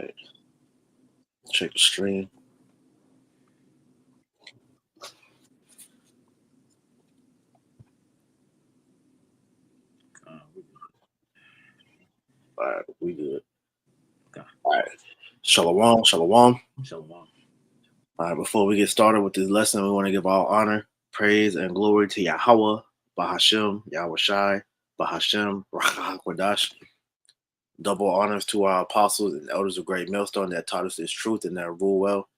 right. Check the stream. All right, we good. Okay. All right. Shalom, shalom. Shalom. All right, before we get started with this lesson, we want to give all honor, praise, and glory to Yahweh, Bahashem, Yahweh Shai, Bahashem, Rahakwadash. Double honors to our apostles and elders of Great Millstone that taught us this truth and that rule well.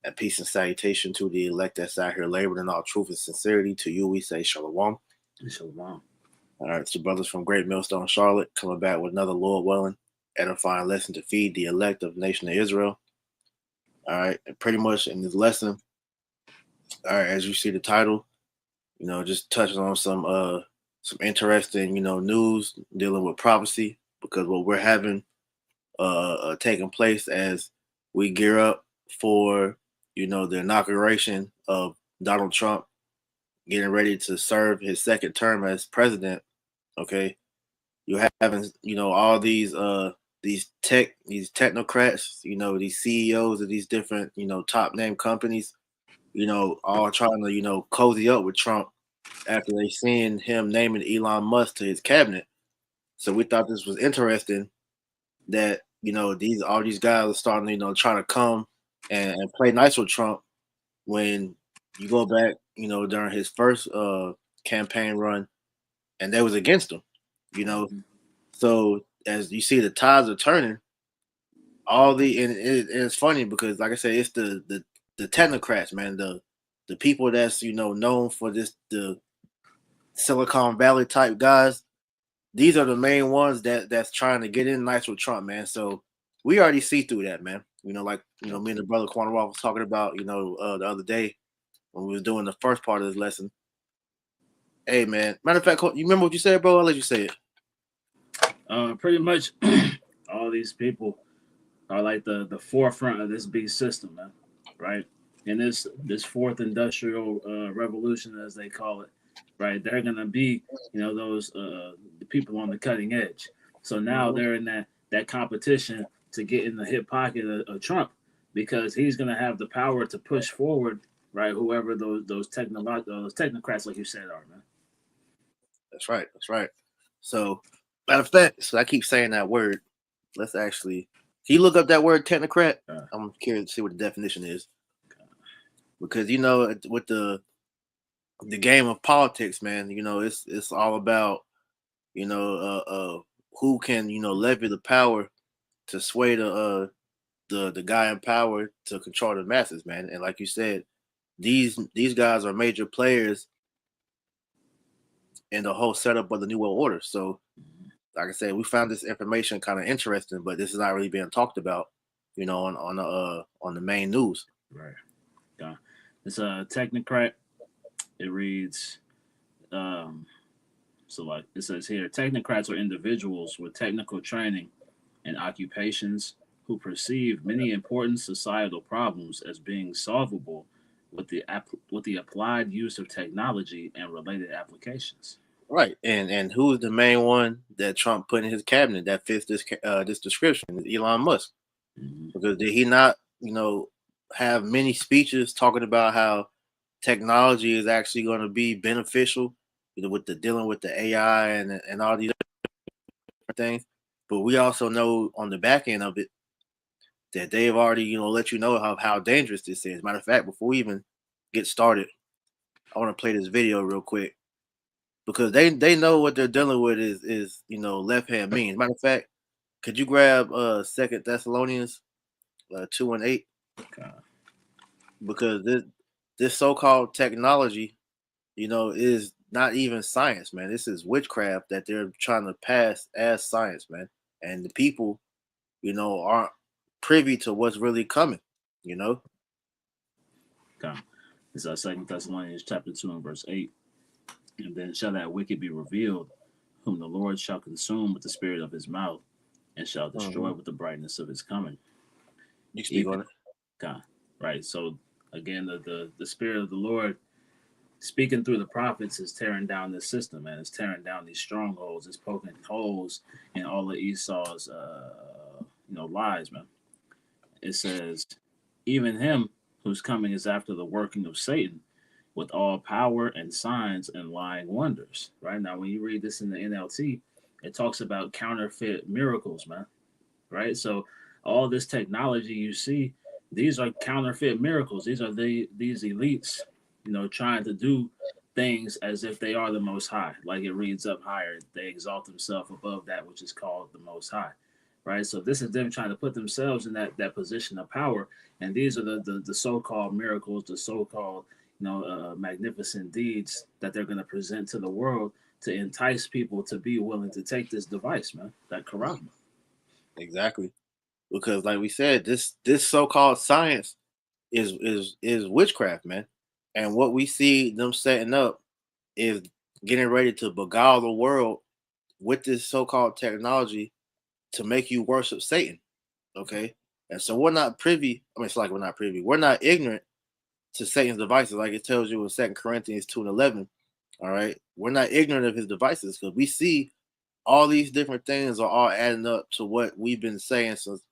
And peace and salutation to the elect that's out here laboring in all truth and sincerity. To you, we say shalom. Shalom. All right, it's the brothers from Great Millstone, Charlotte, coming back with another Lord willing, edifying lesson to feed the elect of the nation of Israel. All right, and pretty much in this lesson, all right, as you see the title, just touching on some interesting, news dealing with prophecy, because what we're having taking place as we gear up for, the inauguration of Donald Trump getting ready to serve his second term as president. Okay, you're having, all these technocrats, these CEOs of these different, top name companies, all trying to, cozy up with Trump after they seen him naming Elon Musk to his cabinet. So we thought this was interesting that, all these guys are starting to, trying to come and play nice with Trump when you go back, during his first campaign run, and they was against him, So as you see, the tides are turning. And it's funny because, like I said, it's the technocrats, man, the people that's known for the Silicon Valley type guys. These are the main ones that's trying to get in nice with Trump, man. So we already see through that, man. Like me and the brother Quan was talking about, the other day when we was doing the first part of this lesson. Hey, man. Matter of fact, you remember what you said, bro? I'll let you say it. Pretty much all these people are like the forefront of this big system, man. Right? And this fourth industrial revolution, as they call it, right? They're gonna be, those the people on the cutting edge. So now they're in that competition to get in the hip pocket of Trump, because he's gonna have the power to push forward, right? Whoever those technocrats, like you said, are, man. That's right. That's right. So, matter of fact, so I keep saying that word. Let's actually. Can you look up that word technocrat? I'm curious to see what the definition is, because with the game of politics, man, it's all about who can levy the power to sway the guy in power to control the masses, man. And like you said, these guys are major players in the whole setup of the New World Order. So, like I said, we found this information kind of interesting, but this is not really being talked about, on the main news. Right. Yeah. It's a technocrat. It reads, so like it says here, technocrats are individuals with technical training and occupations who perceive many important societal problems as being solvable with the applied use of technology and related applications. Right, and who's the main one that Trump put in his cabinet that fits this description? Elon Musk. Mm-hmm. Because did he not, have many speeches talking about how technology is actually going to be beneficial, with the dealing with the AI and all these other things? But we also know on the back end of it that they've already, let you know how dangerous this is. Matter of fact, before we even get started, I want to play this video real quick, because they know what they're dealing with is left hand means. Matter of fact, could you grab Second Thessalonians 2:8? Okay. Because this so-called technology, is not even science, man. This is witchcraft that they're trying to pass as science, man. And the people, aren't privy to what's really coming, Okay. It's 2 Thessalonians chapter 2 and verse 8. And then shall that wicked be revealed, whom the Lord shall consume with the spirit of his mouth, and shall destroy with the brightness of his coming. You speak on it. Okay. Right. So again, the spirit of the Lord speaking through the prophets is tearing down this system, man. It's tearing down these strongholds. It's poking holes in all of Esau's lies, man. it says, even him whose coming is after the working of Satan, with all power and signs and lying wonders. Right now, when you read this in the NLT, it talks about counterfeit miracles, man. Right, so all this technology you see, these are counterfeit miracles. These are these elites, trying to do things as if they are the most high. Like it reads up higher, they exalt themselves above that which is called the most high. Right, so this is them trying to put themselves in that position of power, and these are the so-called miracles, the so-called magnificent deeds that they're going to present to the world to entice people to be willing to take this device, man, that charisma. Exactly. Because like we said, this so-called science is witchcraft, man. And what we see them setting up is getting ready to beguile the world with this so-called technology to make you worship Satan. Okay. And so we're not privy. I mean, it's like we're not privy. We're not ignorant to Satan's devices, like it tells you in 2 Corinthians 2:11. All right. We're not ignorant of his devices because we see all these different things are all adding up to what we've been saying since,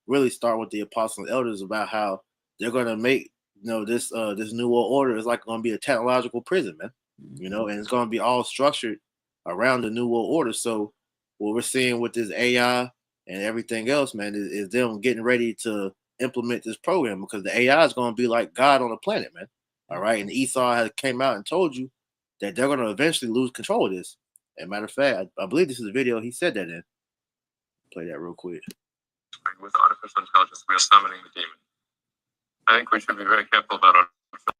really start with the apostles and elders about how they're gonna make this new world order is like gonna be a technological prison, man. And it's gonna be all structured around the new world order. So what we're seeing with this AI and everything else, man, is them getting ready to implement this program because the AI is gonna be like God on the planet, man. All right. And Esau has came out and told you that they're gonna eventually lose control of this. As a matter of fact, I believe this is a video he said that in. Play that real quick. With artificial intelligence, we are summoning the demon. I think we should be very careful about artificial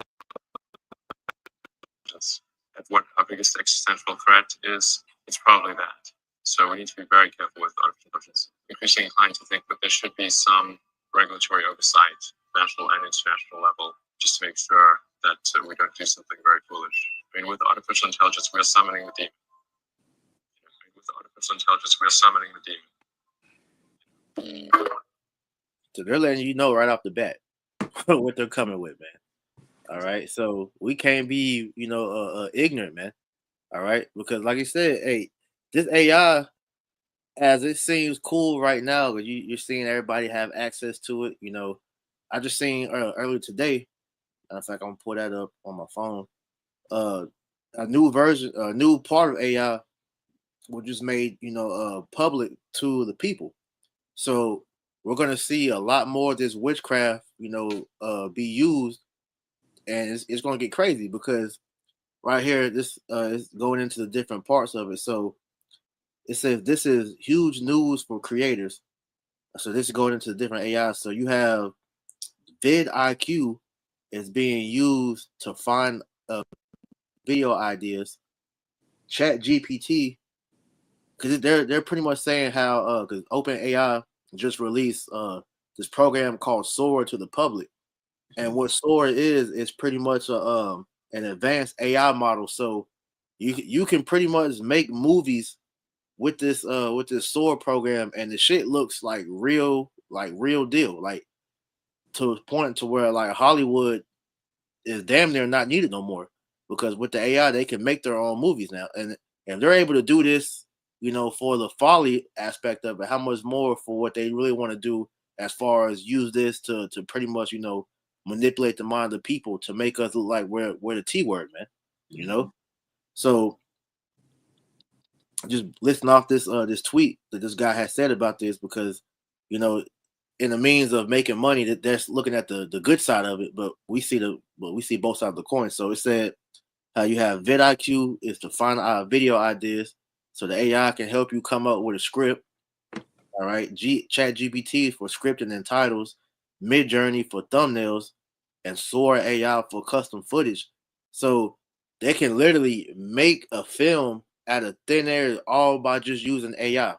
intelligence. And what our biggest existential threat is, it's probably that. So we need to be very careful with artificial intelligence. Increasingly inclined to think that there should be some regulatory oversight, national and international level, just to make sure that we don't do something very foolish. I mean, with artificial intelligence, we are summoning the demon. With artificial intelligence, we are summoning the demon. So they're letting you know right off the bat what they're coming with, man. All right. So we can't be, ignorant, man. All right. Because like I said, hey, this AI, as it seems cool right now, but you're seeing everybody have access to it. I just seen earlier today. In fact, I'm gonna pull that up on my phone. A new version, a new part of AI was just made, public to the people. So we're gonna see a lot more of this witchcraft, be used, and it's gonna get crazy because right here, this is going into the different parts of it. So it says this is huge news for creators. So this is going into the different AI. So you have vidIQ is being used to find video ideas. Chat GPT, because they're pretty much saying how because OpenAI just released this program called Sora to the public, and what Sora is pretty much an advanced AI model. So you can pretty much make movies with this Sora program, and the shit looks like real deal, like to a point to where like Hollywood is damn near not needed no more because with the AI they can make their own movies now, and they're able to do this, for the folly aspect of it. How much more for what they really want to do as far as use this to pretty much manipulate the mind of people to make us look like we're the T word, man. So just listen off this tweet that this guy has said about this because in the means of making money that they're looking at the good side of it, but we see both sides of the coin. So it said how you have vidIQ is to find out video ideas, so the AI can help you come up with a script. All right, Chat GPT for scripting and titles, Midjourney for thumbnails, and Sora AI for custom footage. So they can literally make a film out of thin air all by just using AI.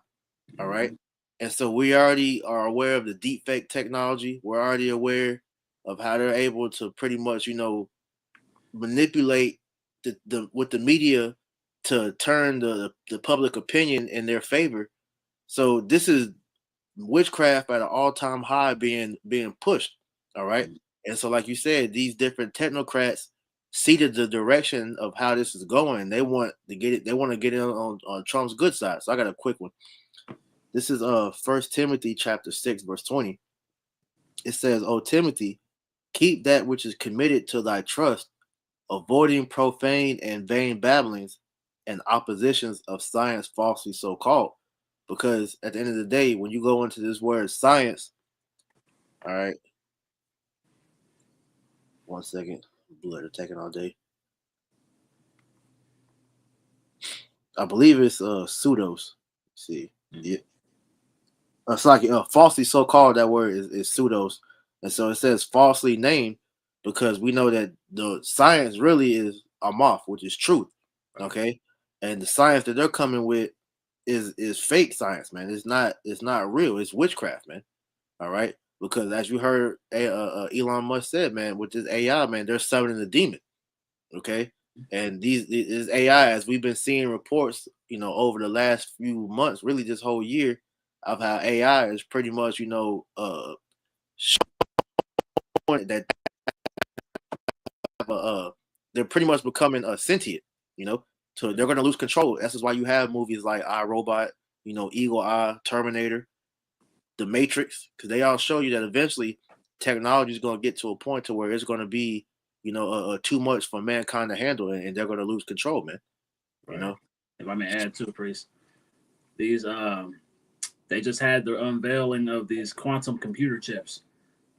All right. And so we already are aware of the deepfake technology. We're already aware of how they're able to pretty much, manipulate with the media to turn the public opinion in their favor. So this is witchcraft at an all-time high being pushed. All right. And so, like you said, these different technocrats seeded the direction of how this is going. They want to get it, they want to get in on Trump's good side. So I got a quick one. This is 1 Timothy chapter 6, verse 20. It says, "O Timothy, keep that which is committed to thy trust, avoiding profane and vain babblings and oppositions of science falsely so called." Because at the end of the day, when you go into this word science, all right, one second, blood are taking all day. I believe it's pseudos. Let's see, yeah, it's like falsely so called. That word is pseudos, and so it says falsely named because we know that the science really is a moth, which is truth. Okay, and the science that they're coming with is fake science, man. It's not real. It's witchcraft, man. All right, because as you heard, Elon Musk said, man, with this AI, man, they're summoning the demon. Okay, and this AI, as we've been seeing reports, over the last few months, really this whole year, of how AI is pretty much, showing that they're pretty much becoming sentient. You know, so they're going to lose control. That's just why you have movies like I Robot, Eagle Eye, Terminator, The Matrix, because they all show you that eventually technology is going to get to a point to where it's going to be, too much for mankind to handle, and they're going to lose control, man. You Right. know, If I may add to Priest, these they just had the unveiling of these quantum computer chips,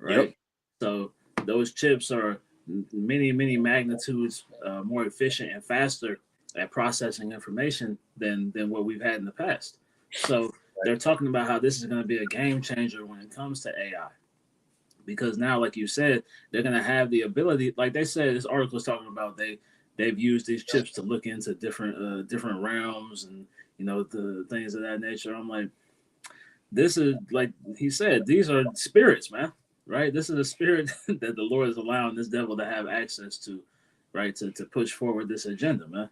Yep. right? So those chips are many magnitudes more efficient and faster at processing information than what we've had in the past. So they're talking about how this is going to be a game changer when it comes to AI, because now, like you said, they're going to have the ability. Like they said, this article was talking about they've used these chips to look into different realms and the things of that nature. I'm like, this is like he said, these are spirits, man. Right? This is a spirit that the Lord is allowing this devil to have access to, right? To push forward this agenda, man.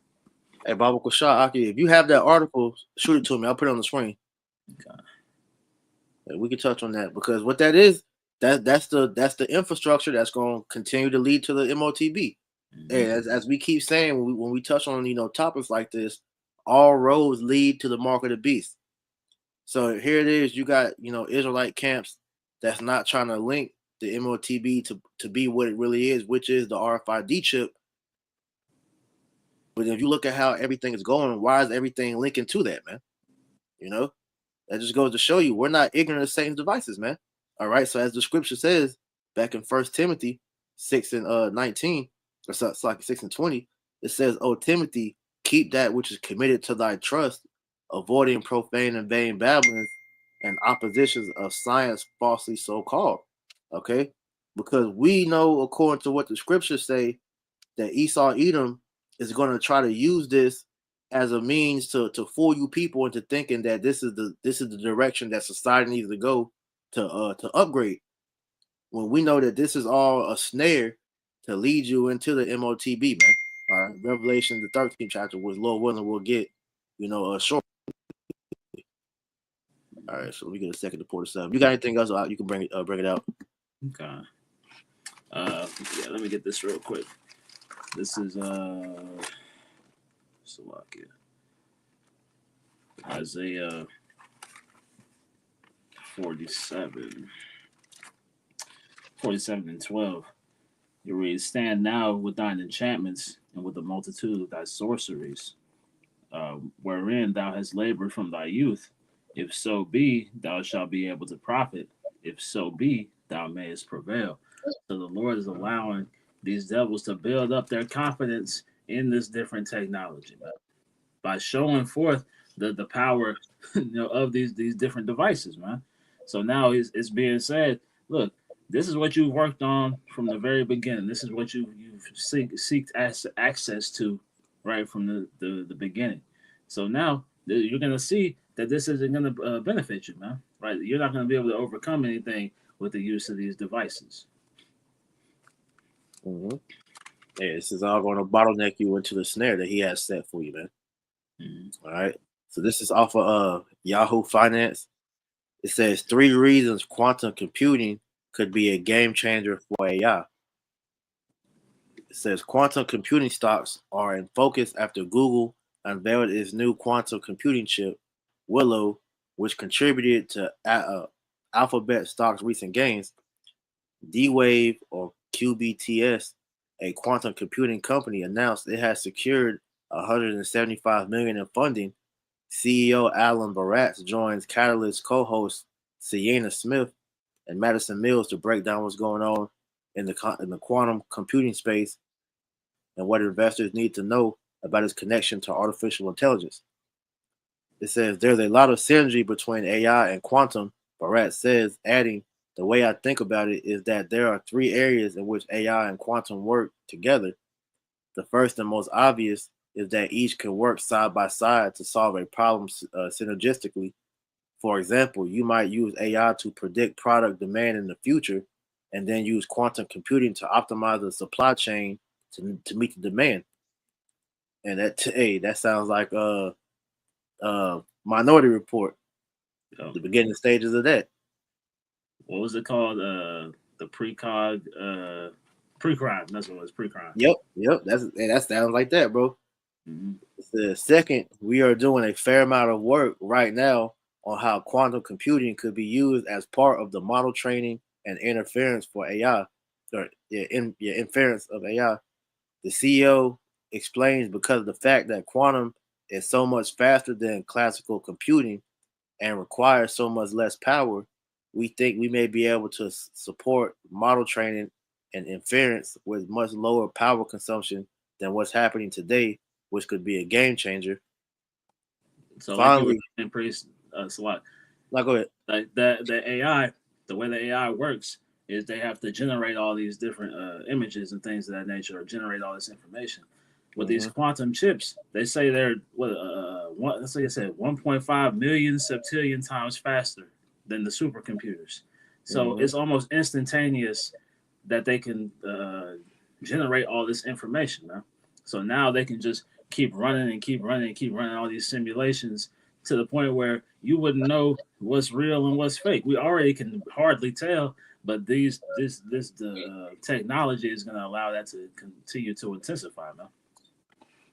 Hey, Baba Kushah, Aki, if you have that article, shoot it to me. I'll put it on the screen. Okay. And we can touch on that because what that is, that's the infrastructure that's going to continue to lead to the MOTB. Mm-hmm. And as we keep saying, when we touch on topics like this, all roads lead to the mark of the beast. So here it is. You got Israelite camps that's not trying to link the MOTB to be what it really is, which is the RFID chip. But if you look at how everything is going, why is everything linking to that, man? That just goes to show you we're not ignorant of Satan's devices, man. All right. So as the scripture says back in 1 Timothy 6:19, or so it's like 6:20, it says, "O Timothy, keep that which is committed to thy trust, avoiding profane and vain babblings and oppositions of science falsely so called." Okay, because we know according to what the scriptures say that Esau Edom is going to try to use this as a means to fool you people into thinking that this is the direction that society needs to go to upgrade. When we know that this is all a snare to lead you into the MOTB, man. All right, Revelation the 13th chapter, which Lord willing we'll get, short. All right, so we get a second to pour this up. You got anything else? You can bring it out. Okay. Yeah, let me get this real quick. This is Slovakia. Isaiah 47 and 12. You read, "Stand now with thine enchantments and with the multitude of thy sorceries, wherein thou hast labored from thy youth. If so be, thou shalt be able to profit. If so be, thou mayest prevail." So the Lord is allowing these devils to build up their confidence in this different technology, man, by showing forth the power of these different devices, man. So now it's being said, look, this is what you've worked on from the very beginning. This is what you've seeked access to right from the beginning. So now you're going to see that this isn't going to benefit you, man. Right? You're not going to be able to overcome anything with the use of these devices. Mm-hmm. Yeah, this is all going to bottleneck you into the snare that he has set for you, man. Mm-hmm. All right. So this is off of Yahoo Finance. It says 3 reasons quantum computing could be a game changer for AI. It says quantum computing stocks are in focus after Google unveiled its new quantum computing chip, Willow, which contributed to Alphabet stock's recent gains. D-Wave, or QBTS, a quantum computing company, announced it has secured 175 million in funding. CEO Alan Baratz joins Catalyst co-host Sienna Smith and Madison Mills to break down what's going on in the quantum computing space and what investors need to know about its connection to artificial intelligence. It says there's a lot of synergy between AI and quantum, Barat says, adding, the way I think about it is that there are three areas in which AI and quantum work together. The first and most obvious is that each can work side by side to solve a problem synergistically. For example, you might use AI to predict product demand in the future and then use quantum computing to optimize the supply chain to meet the demand. And hey, that sounds like Minority Report, Oh, the beginning stages of that. what was it called? The precog, pre-crime. That's what it was. Pre-crime. Yep. That sounds like that, bro. Mm-hmm. The second, we are doing a fair amount of work right now on how quantum computing could be used as part of the model training and interference for AI, or inference of AI. The CEO explains because of the fact that quantum is so much faster than classical computing and requires so much less power, we think we may be able to support model training and inference with much lower power consumption than what's happening today, which could be a game changer. So, like you were Finally, saying, priest, Salak, go ahead. like the AI, the way the AI works is they have to generate all these different images and things of that nature, or generate all this information. With these Mm-hmm. quantum chips, they say they're let's say I said 1.5 million septillion times faster than the supercomputers. So Mm-hmm. it's almost instantaneous that they can generate all this information, man. So now they can just keep running and keep running and keep running all these simulations to the point where you wouldn't know what's real and what's fake. We already can hardly tell, but the technology is going to allow that to continue to intensify, man.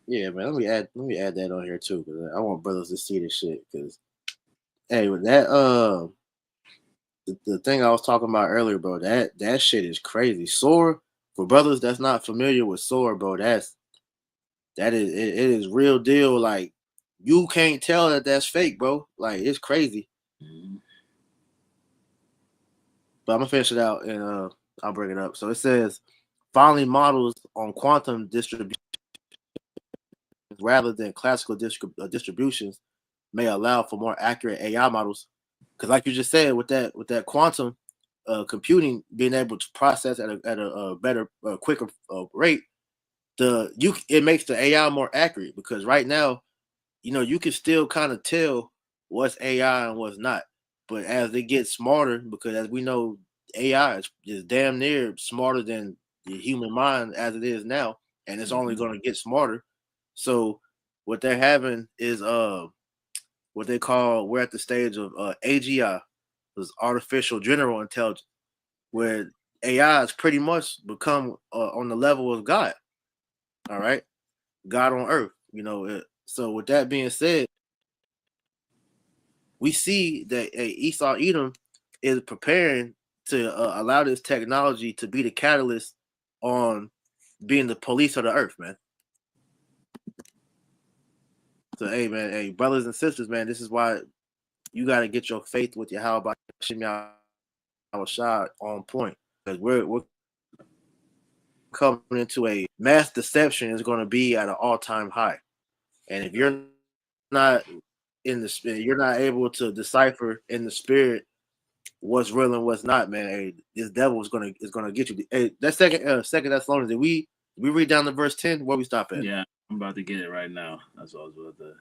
Yeah, man. Let me add that on here too, because I want brothers to see this shit. Because hey, with that the thing I was talking about earlier, bro, that shit is crazy. Soar, for brothers that's not familiar with Soar, bro, it is real deal. Like, you can't tell that that's fake, bro. Like, it's crazy. Mhm. But I'm gonna finish it out and I'll bring it up. So it says finally models on quantum distribution rather than classical distributions may allow for more accurate AI models. Because, like you just said, with that quantum computing being able to process at a better, quicker rate, it makes the AI more accurate. Because right now, you can still kind of tell what's AI and what's not. But as they get smarter, because as we know, AI is damn near smarter than the human mind as it is now, and it's only going to get smarter. So what they're having is what they call, we're at the stage of AGI, is artificial general intelligence, where AI has pretty much become on the level of God. All right, God on earth. So with that being said, we see that Esau Edom is preparing to allow this technology to be the catalyst on being the police of the earth, man. So, hey, man, hey, brothers and sisters, man, this is why you got to get your faith with your how about Shimei shot on point, because we're coming into a mass deception is going to be at an all-time high, and if you're not in the spirit, you're not able to decipher in the spirit what's real and what's not, man. Hey, this devil is gonna get you. Hey, that second Thessalonians, did we read down to verse 10? Where we stop at? Yeah, I'm about to get it right now. That's what I was about to.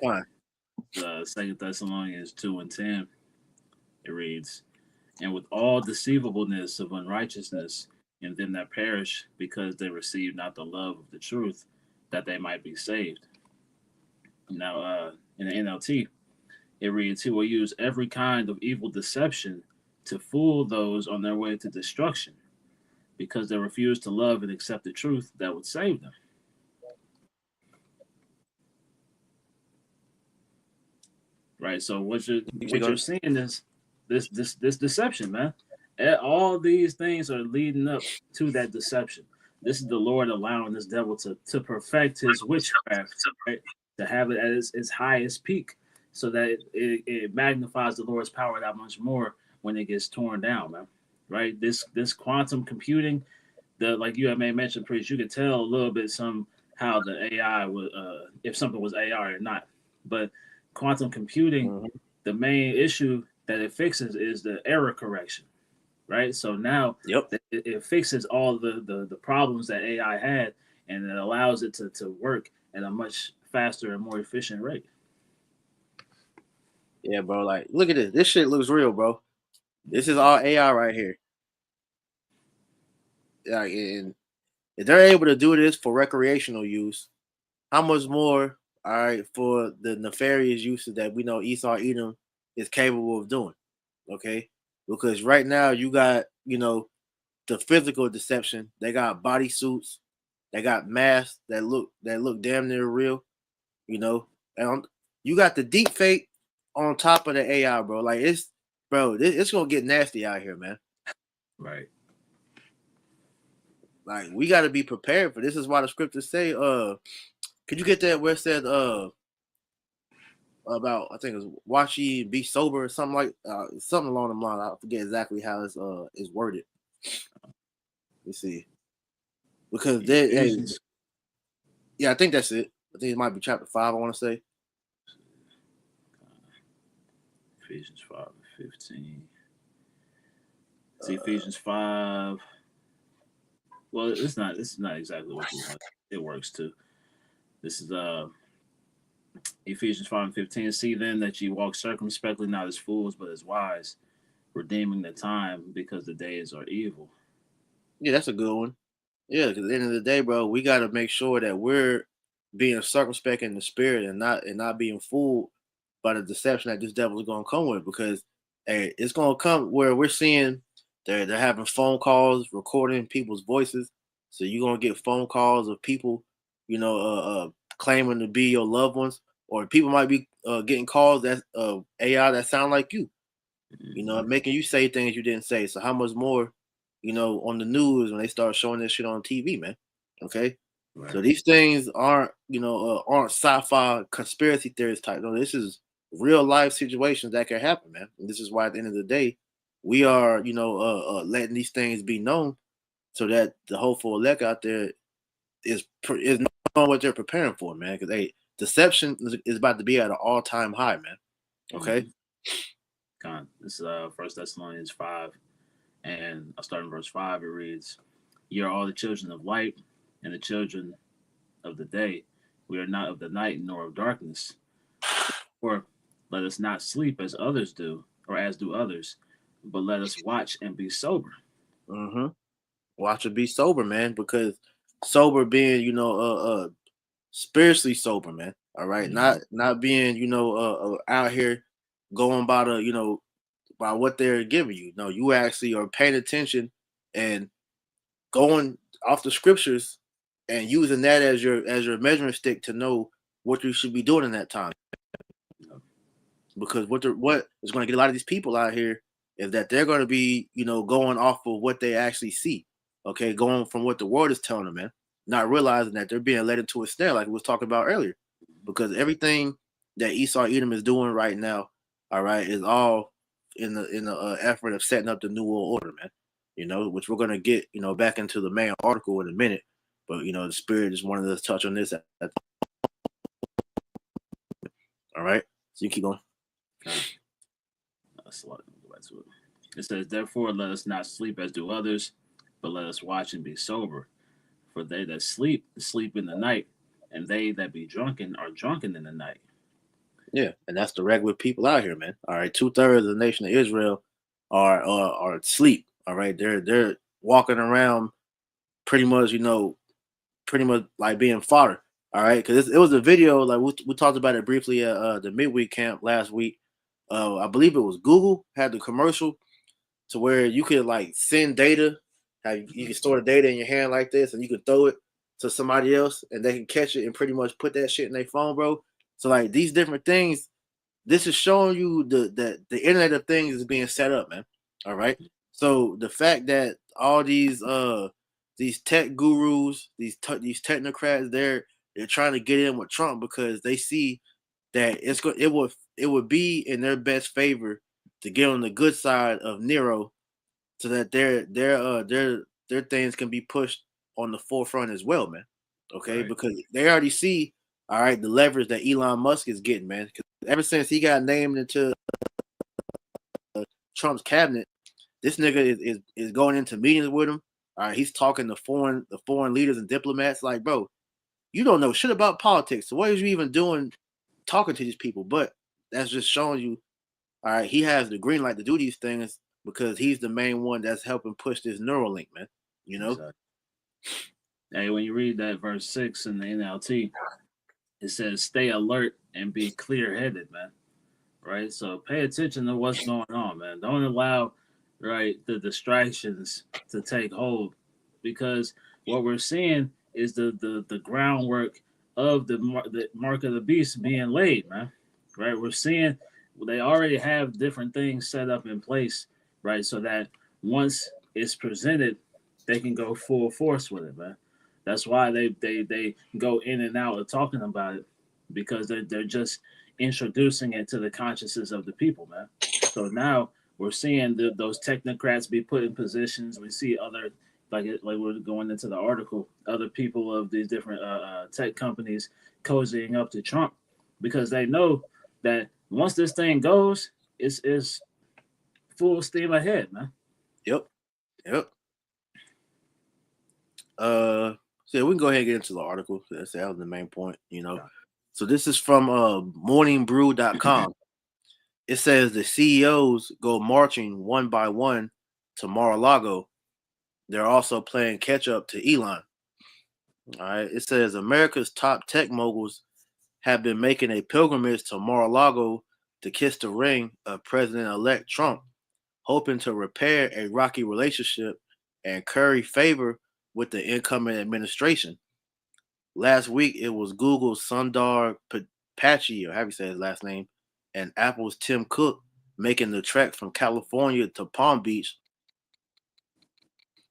Come on. Second Thessalonians 2:10. It reads, "And with all deceivableness of unrighteousness in them that perish, because they receive not the love of the truth, that they might be saved." Now, in the NLT, it reads, "He will use every kind of evil deception to fool those on their way to destruction, because they refuse to love and accept the truth that would save them." Right. So what you're seeing is this deception, man. All these things are leading up to that deception. This is the Lord allowing this devil to perfect his witchcraft, right? To have it at its highest peak, so that it magnifies the Lord's power that much more when it gets torn down, man. Right? This quantum computing, the like you had made mention, priest, you could tell a little bit some how the AI was, if something was AI or not. But quantum computing, Mhm. the main issue that it fixes is the error correction, right? So now Yep. it fixes all the problems that AI had, and it allows it to work at a much faster and more efficient rate. Yeah, bro. Like, look at this. This shit looks real, bro. This is all AI right here. Like, and if they're able to do this for recreational use, how much more, all right, for the nefarious uses that we know Esau Edom is capable of doing? Okay, because right now you got, the physical deception. They got body suits, they got masks that look damn near real. You know, and you got the deep fake on top of the AI, bro. Like it's gonna get nasty out here, man. Right. Like we got to be prepared for this. Is why the scriptures say, could you get that where it says, about, I think it's watch ye be sober or something like, something along the line. I forget exactly how it's is worded. Let's see, because they, hey, Ephesians, yeah, I think that's it. I think it might be chapter 5. I want to say. Ephesians 5:15. See Ephesians 5. Well, it's not. This is not exactly what you want. It works too. This is Ephesians 5:15. See then that ye walk circumspectly, not as fools, but as wise, redeeming the time, because the days are evil. Yeah, that's a good one. Yeah, because at the end of the day, bro, we got to make sure that we're being circumspect in the spirit and not being fooled by the deception that this devil is going to come with. Because hey, it's going to come where we're seeing they're having phone calls, recording people's voices. So you're going to get phone calls of people, claiming to be your loved ones, or people might be getting calls that AI that sound like you. Mhm. Making you say things you didn't say. So how much more, on the news when they start showing this shit on TV, man? Okay, so Right. these things aren't sci-fi conspiracy theories type. No, this is real life situations that can happen, man. And this is why at the end of the day, we are, letting these things be known so that the hopeful elect out there is knowing what they're preparing for, man. Because deception is about to be at an all-time high, man. Okay. Mm-hmm. This is First Thessalonians 5, and I'll start in verse 5. It reads, "Ye are all the children of light, and the children of the day. We are not of the night nor of darkness. Or let us not sleep as others do, or as do others, but let us watch and be sober." Mm-hmm. Watch it be sober, man, because sober being, spiritually sober, man. All right, Mm-hmm. not being, out here going by the, by what they're giving you. No, you actually are paying attention and going off the scriptures and using that as your measuring stick to know what you should be doing in that time. Because what is going to get a lot of these people out here is that they're going to be, going off of what they actually see. Okay, going from what the world is telling them, man, not realizing that they're being led into a snare, like we was talking about earlier. Because everything that Esau Edom is doing right now, all right, is all in the effort of setting up the new world order, man. Which we're gonna get, back into the main article in a minute. But the spirit just wanted us to touch on this. All right, so you keep going. Okay. That's a lot. Go back to it. It says, "Therefore, let us not sleep as do others, but let us watch and be sober. For they that sleep, sleep in the night, and they that be drunken are drunken in the night." Yeah, and that's the regular people out here, man. All right, 2/3 of the nation of Israel are asleep. All right, they're walking around pretty much, pretty much like being fodder. All right, because it was a video like we talked about it briefly at the midweek camp last week. I believe it was Google had the commercial to where you could like send data, how you can store the data in your hand like this, and you can throw it to somebody else, and they can catch it and pretty much put that shit in their phone, bro. So like these different things, this is showing you the Internet of Things is being set up, man. All right. So the fact that all these tech gurus, these technocrats, they're trying to get in with Trump because they see that it would be in their best favor to get on the good side of Nero, so that their things can be pushed on the forefront as well, man. Okay, Right. because they already see, all right, the leverage that Elon Musk is getting, man. Because ever since he got named into Trump's cabinet, this nigga is going into meetings with him. All right, he's talking to foreign leaders and diplomats. Like, bro, you don't know shit about politics. So what are you even doing talking to these people? But that's just showing you, all right, he has the green light to do these things because he's the main one that's helping push this Neuralink, man. You know? Exactly. Hey, when you read that verse 6 in the NLT, it says, "Stay alert and be clear-headed, man." Right. So pay attention to what's going on, man. Don't allow the distractions to take hold, because what we're seeing is the groundwork of the mark of the beast being laid, man. Right. We're seeing they already have different things set up in place, right, so that once it's presented, they can go full force with it, man. That's why they go in and out of talking about it, because they're just introducing it to the consciousness of the people, man. So now we're seeing those technocrats be put in positions. We see other, like we're going into the article, other people of these different tech companies cozying up to Trump, because they know that once this thing goes, it's full steam ahead, man. Yep. Yep. So yeah, we can go ahead and get into the article. That was the main point, you know. So this is from morningbrew.com. It says the CEOs go marching one by one to Mar-a-Lago. They're also playing catch up to Elon. All right. It says America's top tech moguls have been making a pilgrimage to Mar-a-Lago to kiss the ring of President-elect Trump, hoping to repair a rocky relationship and curry favor with the incoming administration. Last week, it was Google's Sundar Pichai, or however you say his last name, and Apple's Tim Cook making the trek from California to Palm Beach.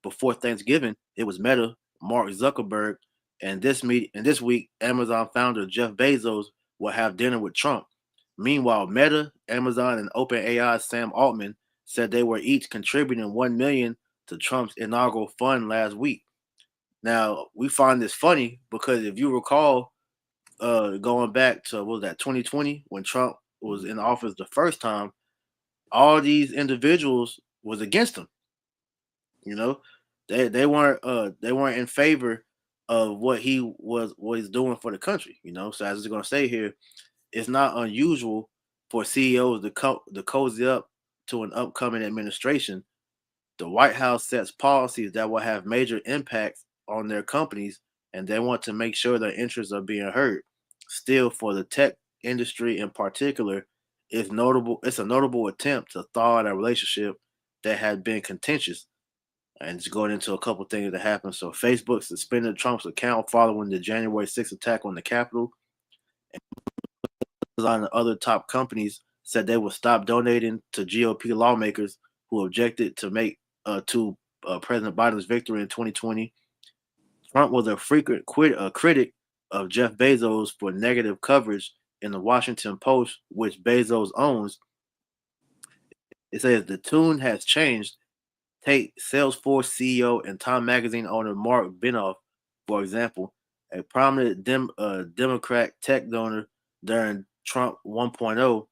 Before Thanksgiving, it was Meta, Mark Zuckerberg, and this week, Amazon founder Jeff Bezos will have dinner with Trump. Meanwhile, Meta, Amazon, and OpenAI's Sam Altman said they were each contributing $1 million to Trump's inaugural fund last week. Now, we find this funny because if you recall, going back to, what was that, 2020, when Trump was in office the first time, all these individuals was against him. You know, they weren't in favor of what he's doing for the country. You know, so as I was going to say here, it's not unusual for CEOs to cozy up to an upcoming administration. The White House sets policies that will have major impacts on their companies, and they want to make sure their interests are being heard. Still, for the tech industry in particular, it's a notable attempt to thaw out a relationship that had been contentious. And it's going into a couple things that happened. So Facebook suspended Trump's account following the January 6th attack on the Capitol. Amazon and other top companies said they would stop donating to GOP lawmakers who objected to President Biden's victory in 2020. Trump was a frequent critic of Jeff Bezos for negative coverage in the Washington Post, which Bezos owns. It says the tune has changed. Take Salesforce CEO and Time Magazine owner Mark Benioff, for example, a prominent Democrat tech donor during Trump 1.0.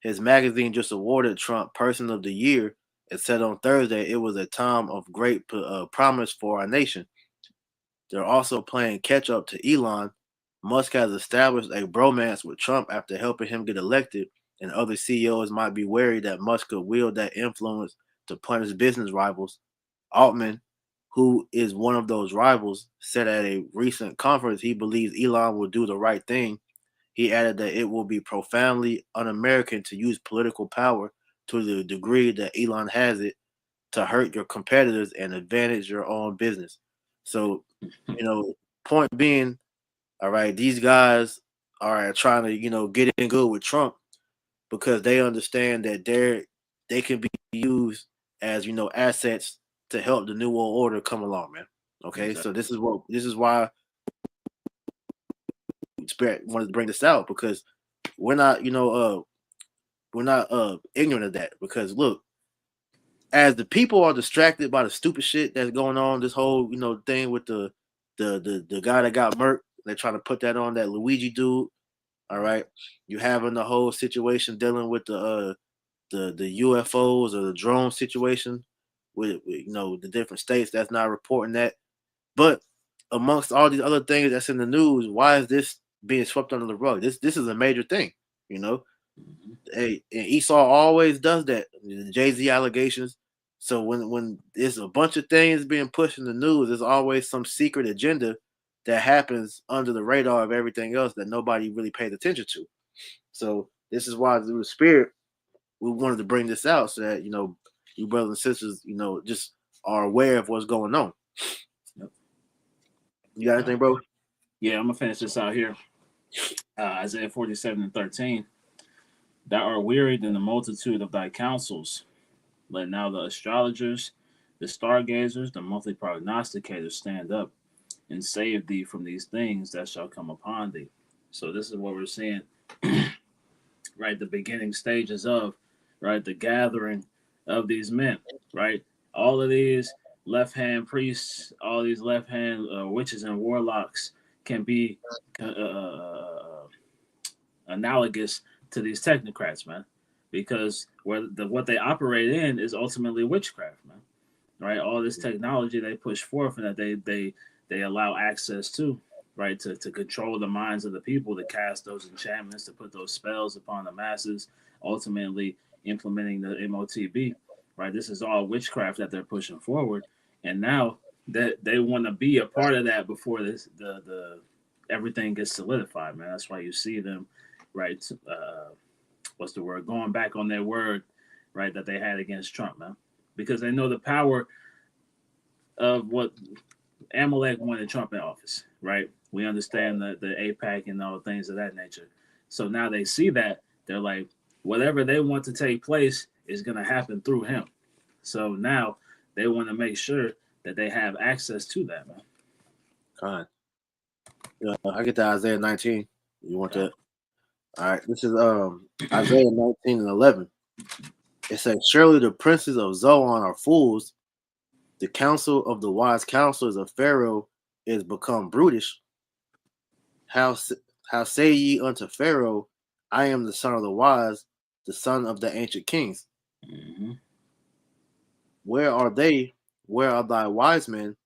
His magazine just awarded Trump Person of the Year and said on Thursday it was a time of great promise for our nation. They're also playing catch up to Elon. Musk has established a bromance with Trump after helping him get elected, and other CEOs might be wary that Musk could wield that influence to punish business rivals. Altman, who is one of those rivals, said at a recent conference he believes Elon will do the right thing. He added that it will be profoundly un-American to use political power to the degree that Elon has it to hurt your competitors and advantage your own business. So, point being, all right, these guys are trying to, get in good with Trump because they understand that they can be used as assets to help the New World Order come along, man. Okay, Exactly. so this is why Spirit wanted to bring this out, because we're not ignorant of that, because look, as the people are distracted by the stupid shit that's going on, this whole thing with the guy that got murked, they're trying to put that on that Luigi dude. All right, you having the whole situation dealing with the UFOs or the drone situation with the different states that's not reporting that. But amongst all these other things that's in the news, why is this being swept under the rug? This is a major thing, you know. Hey, and Esau always does that. The Jay-Z allegations. So when there's a bunch of things being pushed in the news, there's always some secret agenda that happens under the radar of everything else that nobody really pays attention to. So this is why through the Spirit we wanted to bring this out, so that you brothers and sisters just are aware of what's going on. Yep. You got anything, bro? Yeah, I'm gonna finish this out here. Isaiah 47:13. Thou art wearied in the multitude of thy counsels. Let now the astrologers, the stargazers, the monthly prognosticators stand up and save thee from these things that shall come upon thee. So this is what we're seeing, right? The beginning stages of, right, the gathering of these men, right? All of these left hand priests, all these left hand witches and warlocks can be analogous to these technocrats, man, because what they operate in is ultimately witchcraft, man. Right, all this technology they push forth and that they allow access to, right, to control the minds of the people, to cast those enchantments, to put those spells upon the masses, ultimately implementing the MOTB. Right, this is all witchcraft that they're pushing forward, and now that they want to be a part of that before the everything gets solidified, man. That's why you see them, right? What's the word? Going back on their word, right, that they had against Trump, man, because they know the power of what Amalek wanted Trump in office, right? We understand the APAC and all things of that nature. So now they see that, they're like, whatever they want to take place is going to happen through him. So now they want to make sure that they have access to that, man. Fine. Yeah, I get to Isaiah 19. You want that? All right. This is Isaiah 19:11. It says, "Surely the princes of Zoan are fools. The counsel of the wise counselors of Pharaoh is become brutish. How say ye unto Pharaoh, I am the son of the wise, the son of the ancient kings? Mm-hmm. Where are they? Where are thy wise men?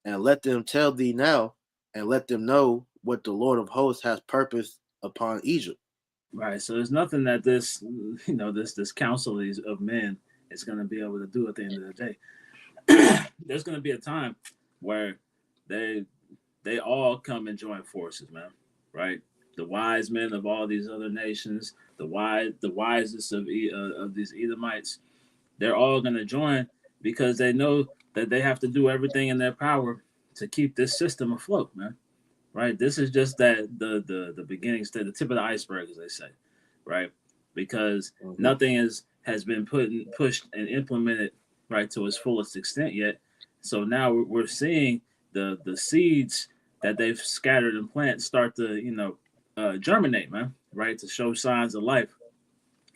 And let them tell thee now, and let them know what the Lord of hosts has purposed upon Egypt." Right. So there's nothing that this, this council of men is going to be able to do at the end of the day. There's going to be a time where they all come and join forces, man. Right. The wise men of all these other nations, the wisest of these Edomites, they're all going to join because they know that they have to do everything in their power to keep this system afloat, man. Right? This is just that the beginning stage, the tip of the iceberg, as they say, right? Because nothing has been pushed and implemented right to its fullest extent yet. So now we're seeing the seeds that they've scattered and planted start to germinate, man, right? To show signs of life.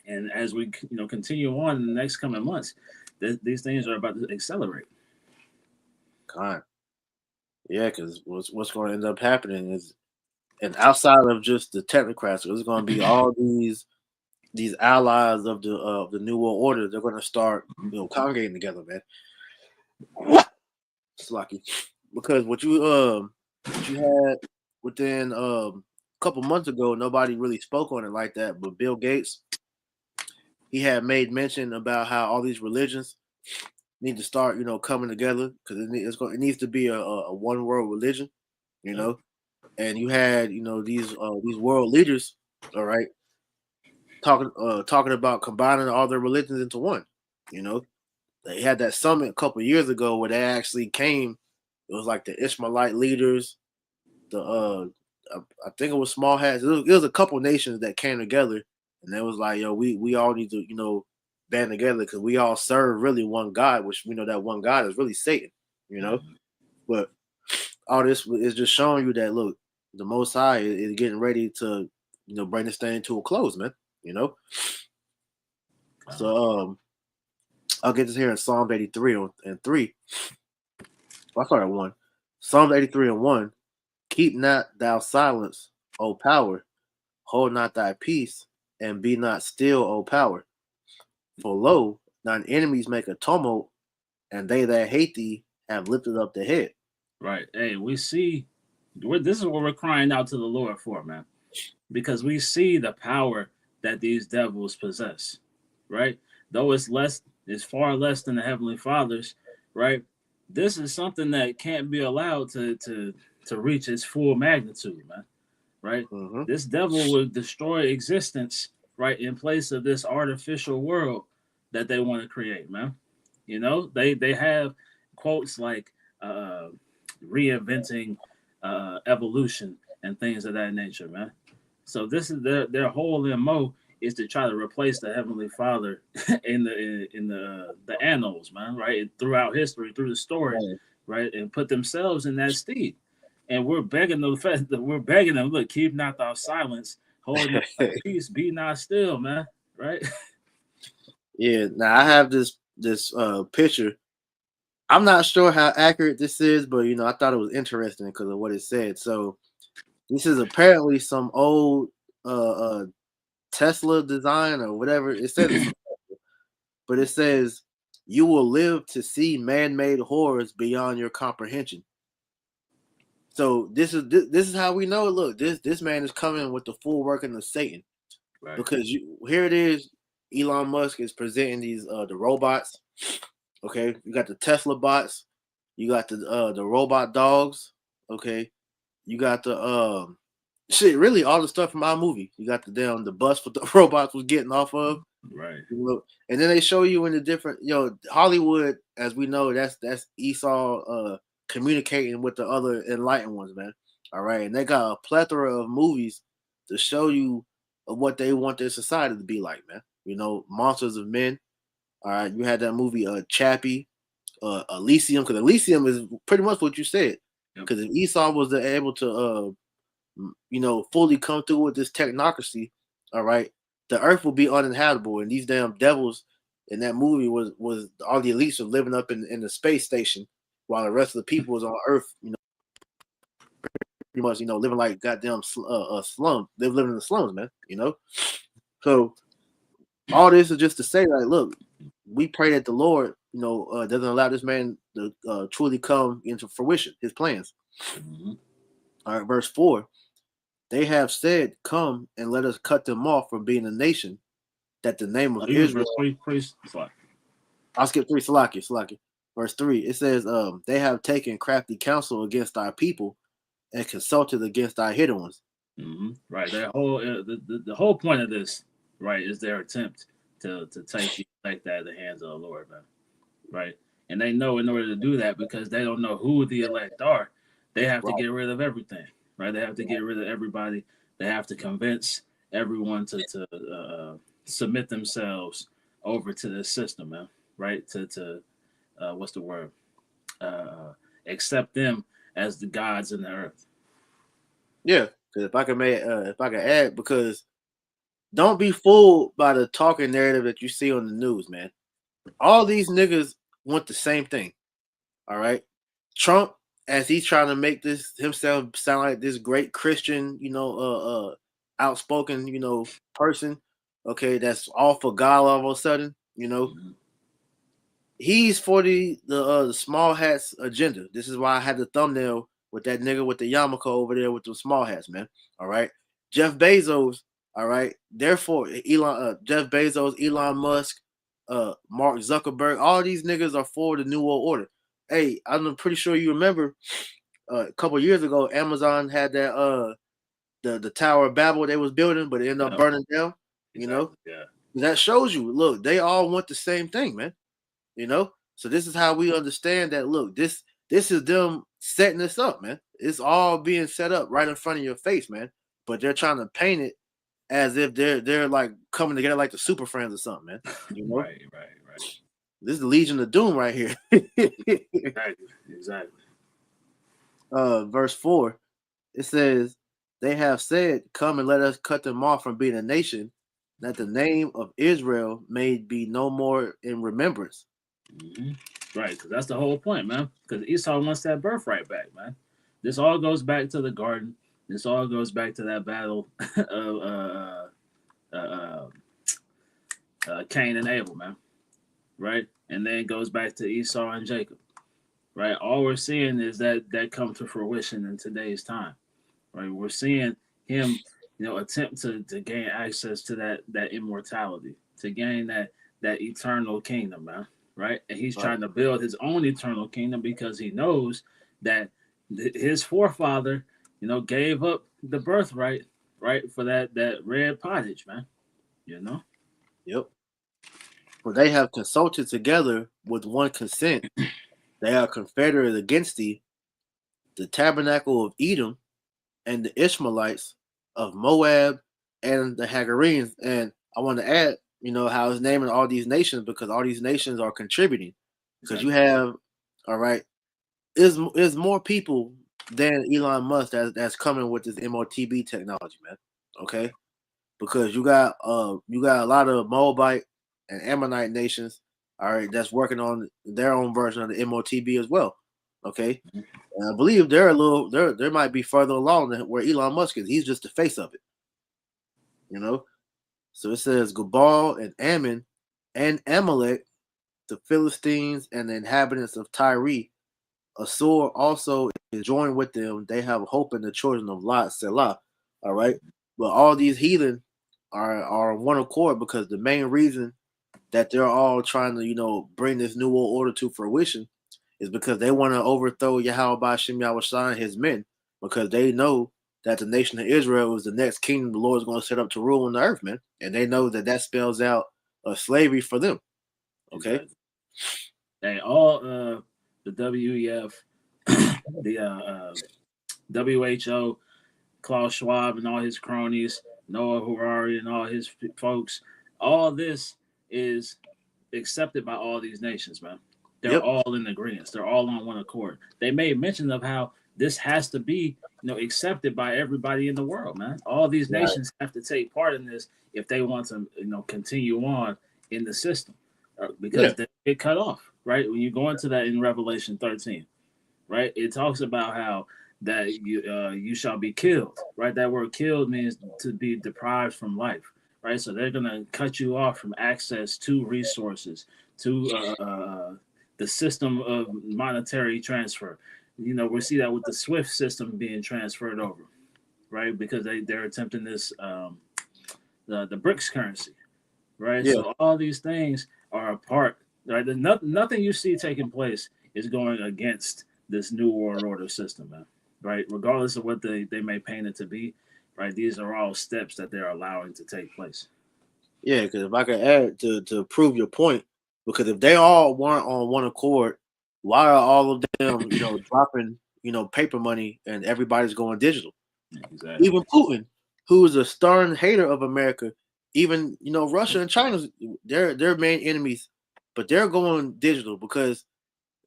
And as we continue on in the next coming months, these things are about to accelerate. God. Yeah, because what's going to end up happening is, and outside of just the technocrats, there's going to be all these allies of the New World Order. They're going to start congregating together, man. It's lucky because what you had within a couple months ago, nobody really spoke on it like that. But Bill Gates, he had made mention about how all these religions need to start, coming together, because it needs to be a one world religion, And you had, these world leaders, all right, talking about combining all their religions into one. They had that summit a couple years ago where they actually came. It was like the Ishmaelite leaders, I think it was small hats. It was a couple nations that came together, and it was like, yo, we all need to, band together because we all serve really one God, which we know that one God is really Satan, you know. But all this is just showing you that look, the Most High is getting ready to, you know, bring this thing to a close, man. You know. So I'll get this here in Psalm 83 and 3. Well, I started at 1. Psalm 83 and 1. Keep not thou silence, O power. Hold not thy peace, and be not still, O power. For lo, thine enemies make a tumult, and they that hate thee have lifted up the head. Right. Hey, we see. This is what we're crying out to the Lord for, man, because we see the power that these devils possess. Right. Though it's far less than the Heavenly Father's. Right. This is something that can't be allowed to reach its full magnitude, man. Right. Mm-hmm. This devil would destroy existence, right, in place of this artificial world that they want to create, man. You know, they have quotes like reinventing evolution and things of that nature, man. So this is their whole MO is to try to replace the Heavenly Father in the annals, man, right? And throughout history, through the story, right, and put themselves in that steed. And we're begging them, look, keep not thou silence, hold not thy peace, be not still, man, right? Yeah. Now I have this picture. I'm not sure how accurate this is, but you know, I thought it was interesting because of what it said. So this is apparently some old Tesla design or whatever. It says, but it says you will live to see man-made horrors beyond your comprehension. So this is how we know. Look, this man is coming with the full working of Satan, Right. because here it is. Elon Musk is presenting these the robots. Okay, you got the Tesla bots, you got the robot dogs. Okay, you got the shit. Really, all the stuff from our movie. You got the bus with the robots was getting off of. Right. You know, and then they show you in the different, Hollywood, as we know, that's Esau communicating with the other enlightened ones, man. All right, and they got a plethora of movies to show you of what they want their society to be like, man. You know, Monsters of Men. All right, you had that movie, Chappie, Elysium, because Elysium is pretty much what you said. Because if Esau was able to, fully come through with this technocracy, all right, the earth will be uninhabitable, and these damn devils in that movie was all the elites were living up in the space station, while the rest of the people was on Earth, pretty much, living like goddamn slum. They're living in the slums, man. So all this is just to say, like, look, we pray that the Lord, doesn't allow this man to truly come into fruition, his plans. Mm-hmm. All right, verse 4. They have said, come and let us cut them off from being a nation, that the name of Israel. I'll skip 3, Salaki. Verse 3, it says, they have taken crafty counsel against our people and consulted against our hidden ones. Mm-hmm. Right. Their whole the whole point of this, right, is their attempt to take the elect out of the hands of the Lord, man. Right. And they know in order to do that, because they don't know who the elect are, they have to get rid of everything. Right. They have to get rid of everybody. They have to convince everyone to submit themselves over to this system, man. Right. To what's the word? Accept them as the gods in the earth. Yeah, because if I can add, because don't be fooled by the talking narrative that you see on the news, man. All these niggas want the same thing. All right, Trump, as he's trying to make this himself sound like this great Christian, outspoken, person. Okay, that's all for God all of a sudden, Mm-hmm. He's for the small hats agenda. This is why I had the thumbnail with that nigga with the yarmulke over there with the small hats, man. All right, Jeff Bezos. All right, therefore Jeff Bezos, Elon Musk, Mark Zuckerberg, all these niggas are for the New World Order. Hey, I'm pretty sure you remember a couple years ago, Amazon had that the Tower of Babel they was building, but it ended up burning down. Exactly. Yeah, that shows you. Look, they all want the same thing, man. So this is how we understand that. Look, this is them setting this up, man. It's all being set up right in front of your face, man. But they're trying to paint it as if they're like coming together like the Super Friends or something, man. You know, Right. this is the Legion of Doom right here. Exactly. Verse 4, it says, "They have said, 'Come and let us cut them off from being a nation, that the name of Israel may be no more in remembrance.'" Right, because that's the whole point, man. Because Esau wants that birthright back, man. This all goes back to the garden. This all goes back to that battle of Cain and Abel, man. Right, and then it goes back to Esau and Jacob. Right, all we're seeing is that come to fruition in today's time. Right, we're seeing him, attempt to gain access to that immortality, to gain that eternal kingdom, man. Right, and he's trying to build his own eternal kingdom because he knows that his forefather, gave up the birthright, right, for that red pottage, man. Yep. For they have consulted together with one consent. They are confederate against thee, the tabernacle of Edom, and the Ishmaelites of Moab, and the Hagarenes. And I want to add, how it's naming all these nations because all these nations are contributing. Because you have, all right, is more people than Elon Musk that's coming with this MOTB technology, man. Okay, because you got a lot of Moabite and Ammonite nations, all right, that's working on their own version of the MOTB as well. Okay, and I believe they're a little there might be further along than where Elon Musk is. He's just the face of it, So it says Gabal and Ammon and Amalek, the Philistines and the inhabitants of Tyre. Assur also is joined with them. They have hope in the children of Lot, Selah. All right. But all these heathen are one accord because the main reason that they're all trying to, bring this new world order to fruition is because they want to overthrow Yahweh Shem Yahushua and his men because they know that the nation of Israel is the next kingdom the Lord is going to set up to rule on the earth, man. And they know that spells out slavery for them. Okay. Exactly. Hey, all the WEF, the WHO, Klaus Schwab and all his cronies, Noah Harari and all his folks, all this is accepted by all these nations, man. They're all in agreement. They're all on one accord. They made mention of how this has to be, accepted by everybody in the world, man. All these nations have to take part in this if they want to, continue on in the system, because they get cut off, right? When you go into that in Revelation 13, right? It talks about how that you shall be killed, right? That word "killed" means to be deprived from life, right? So they're gonna cut you off from access to resources, to the system of monetary transfer. We see that with the SWIFT system being transferred over, right? Because they're attempting this the BRICS currency, right? Yeah. So all these things are a part, right? Nothing you see taking place is going against this new world order system, man. Right? Regardless of what they may paint it to be, right? These are all steps that they're allowing to take place. Yeah, because if I could add to prove your point, because if they all weren't on one accord, why are all of them, dropping, paper money and everybody's going digital? Exactly. Even Putin, who is a stern hater of America, even Russia and China, they're main enemies, but they're going digital because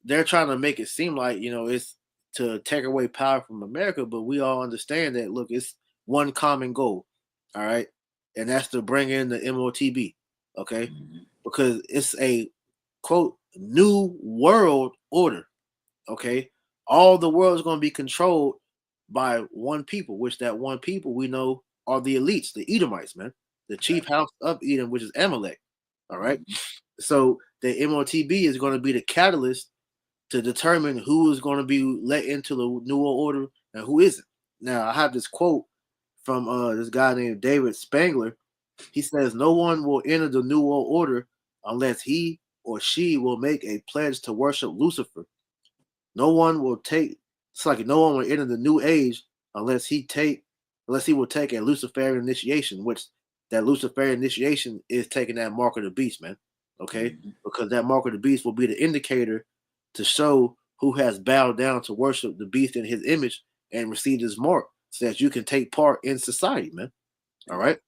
they're trying to make it seem like it's to take away power from America. But we all understand that look, it's one common goal, all right, and that's to bring in the MOTB, okay, because it's a quote new world order, okay. All the world is going to be controlled by one people, which that one people we know are the elites, the Edomites, man, the chief house of Edom, which is Amalek. All right. So the MOTB is going to be the catalyst to determine who is going to be let into the New World Order and who isn't. Now, I have this quote from this guy named David Spangler. He says, "No one will enter the New World Order unless he or she will make a pledge to worship Lucifer. No one will take. It's like no one will enter the New Age unless he will take a Luciferian initiation, which that Luciferian initiation is taking that mark of the beast, man. Okay, because that mark of the beast will be the indicator to show who has bowed down to worship the beast in his image and received his mark, so that you can take part in society, man. All right."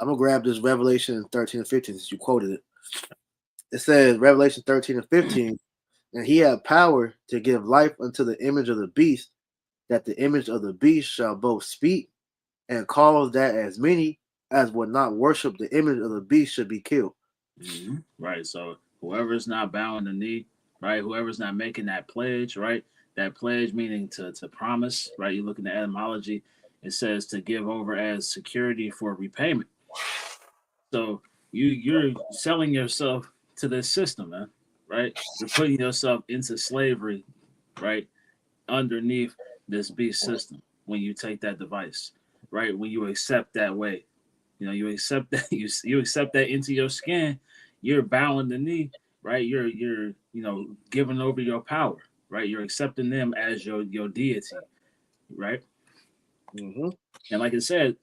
I'm gonna grab this Revelation 13 and 15 since you quoted it. It says Revelation 13 and 15, and he had power to give life unto the image of the beast, that the image of the beast shall both speak and cause that as many as would not worship the image of the beast should be killed. Mm-hmm. Right. So whoever's not bowing the knee, right? Whoever's not making that pledge, right? That pledge meaning to promise, right? You look in the etymology, it says to give over as security for repayment. So you're selling yourself to this system, man, right? You're putting yourself into slavery, right? Underneath this beast system when you take that device, right? When you accept that way, you accept that you accept that into your skin, you're bowing the knee, right? You're giving over your power, right? You're accepting them as your deity, right? Mm-hmm. And like I said,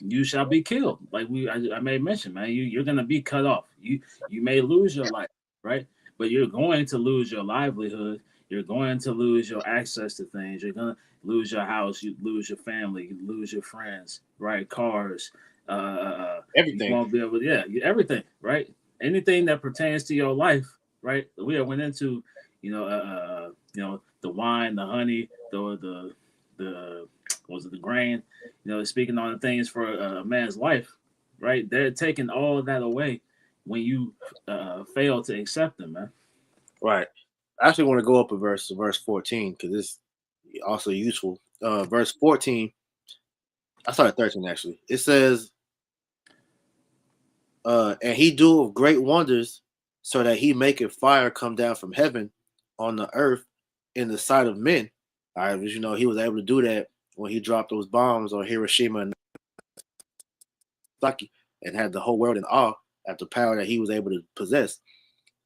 you shall be killed. Like I may mention, man, you're gonna be cut off. You may lose your life, right? But you're going to lose your livelihood. You're going to lose your access to things. You're gonna lose your house. You lose your family. You lose your friends, right? Cars. You Everything. won't be able. Yeah, everything, right? Anything that pertains to your life, right? We went into, the wine, the honey, the was it the grain, speaking on the things for a man's life, right? They're taking all of that away when you fail to accept them, man. Right. I actually want to go up a verse 14, because it's also useful. Verse 14, I started 13 actually. It says, and he doeth great wonders, so that he maketh fire come down from heaven on the earth in the sight of men. All right, because he was able to do that when he dropped those bombs on Hiroshima and Nagasaki, and had the whole world in awe at the power that he was able to possess.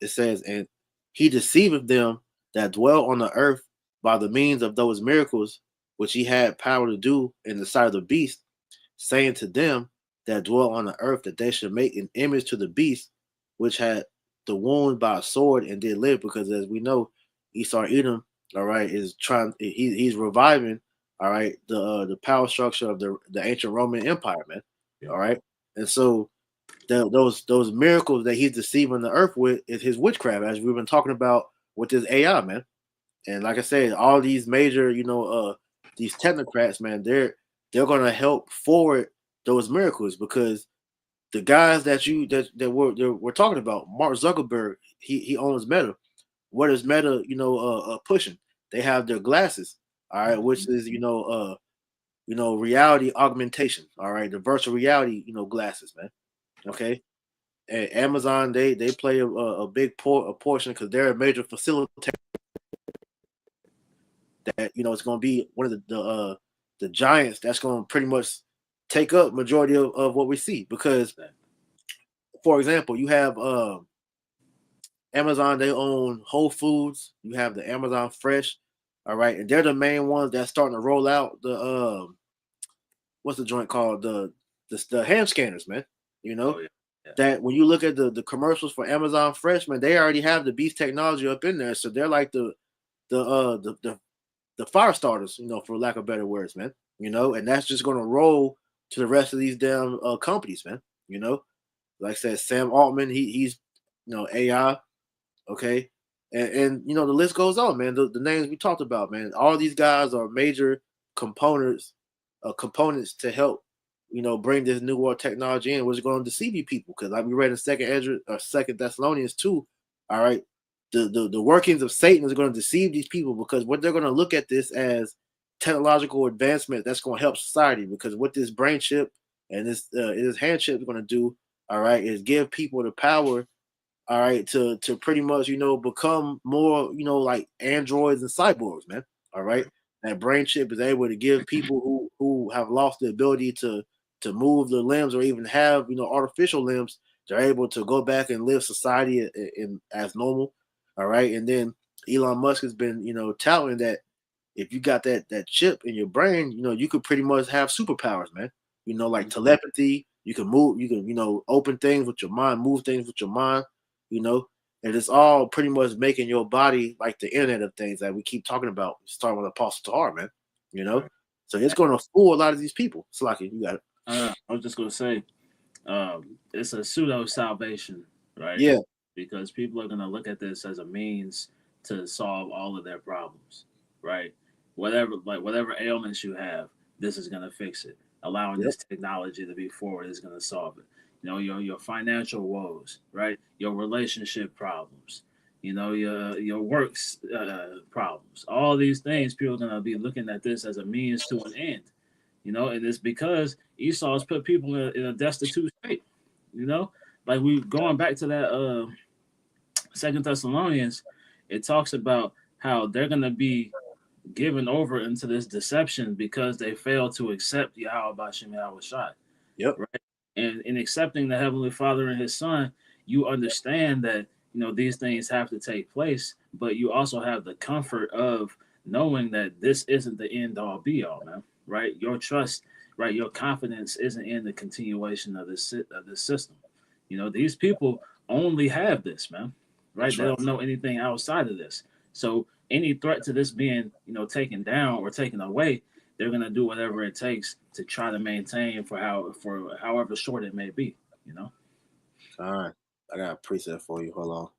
It says, and he deceiveth them that dwell on the earth by the means of those miracles which he had power to do in the sight of the beast, saying to them that dwell on the earth that they should make an image to the beast, which had the wound by a sword and did live. Because as we know, Esau Edom, all right, is he's reviving, all right, the power structure of the ancient Roman Empire, man. Yeah. All right, and so those miracles that he's deceiving the earth with is his witchcraft, as we've been talking about with this AI, man. And like I said, all these major, these technocrats, man, they're gonna help forward those miracles, because the guys that we're talking about, Mark Zuckerberg, he owns Meta. What is Meta, pushing? They have their glasses, all right, which is reality augmentation, all right, the virtual reality, glasses, man. Okay, and Amazon, they play a big portion, because they're a major facilitator. That it's going to be one of the giants that's going to pretty much take up majority of what we see. Because, for example, you have Amazon, they own Whole Foods. You have the Amazon Fresh, all right, and they're the main ones that's starting to roll out the what's the joint called, the hand scanners, man. Oh, yeah. That when you look at the commercials for Amazon Fresh, man, they already have the beast technology up in there, so they're like the fire starters, for lack of better words, man. And that's just gonna roll to the rest of these damn companies, man. Like I said, Sam Altman, he's AI, okay, and the list goes on, man. The names we talked about, man, all these guys are major components to help bring this new world technology in, which is going to deceive you people. Because like we read in Second Thessalonians 2, all right, the workings of Satan is going to deceive these people, because what they're going to look at this as technological advancement that's going to help society. Because what this brain chip and this hand chip is going to do, all right, is give people the power, all right, to pretty much become more like androids and cyborgs, man. All right, that brain chip is able to give people who have lost the ability to move the limbs, or even have artificial limbs, they're able to go back and live society as normal. All right, and then Elon Musk has been touting that if you got that chip in your brain, you could pretty much have superpowers, man. Like telepathy. You can move. You can open things with your mind, move things with your mind. And it's all pretty much making your body like the Internet of Things that we keep talking about, starting with Apostle Tahar, man. Right. So it's going to fool a lot of these people. Slaki, you got it. I was just gonna say, It's a pseudo salvation, right? Yeah. Because people are gonna look at this as a means to solve all of their problems, right? Whatever ailments you have, this is gonna fix it. Allowing Yep. this technology to be forward is gonna solve it. Your financial woes, right? Your relationship problems, your works problems. All these things, people are gonna be looking at this as a means to an end. And it's because Esau's put people in a destitute state. You know, like we going back to that Second Thessalonians, it talks about how they're gonna be given over into this deception because they fail to accept Yahweh Bashim Yahweh Shai, Yep. right? And in accepting the Heavenly Father and His Son, you understand that these things have to take place, but you also have the comfort of knowing that this isn't the end all be all, man. Right? Your trust, right? Your confidence isn't in the continuation of this system. These people only have this, man. Right? That's They right. don't know anything outside of this. So any threat to this being, taken down or taken away, they're gonna do whatever it takes to try to maintain for however short it may be. You know. All right. I got a preset for you. Hold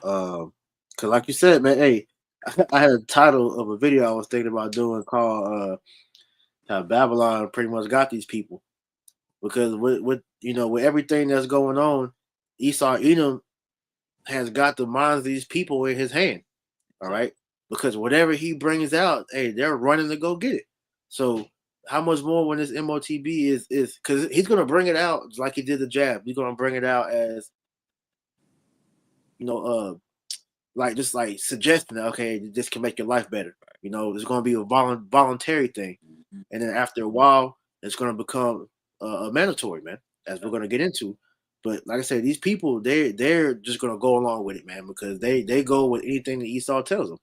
on. Cause like you said, man, hey, I had a title of a video I was thinking about doing called how Babylon pretty much got these people. Because with everything that's going on, Esau Edom has got the minds of these people in his hand. All right. Because whatever he brings out, hey, they're running to go get it. So how much more when this MOTB is because he's gonna bring it out like he did the jab. He's gonna bring it out as you know, like just like suggesting that okay, this can make your life better. It's gonna be a voluntary thing, and then after a while, it's gonna become a mandatory, man. As we're gonna get into. But like I said, these people they're just gonna go along with it, man, because they go with anything that Esau tells them.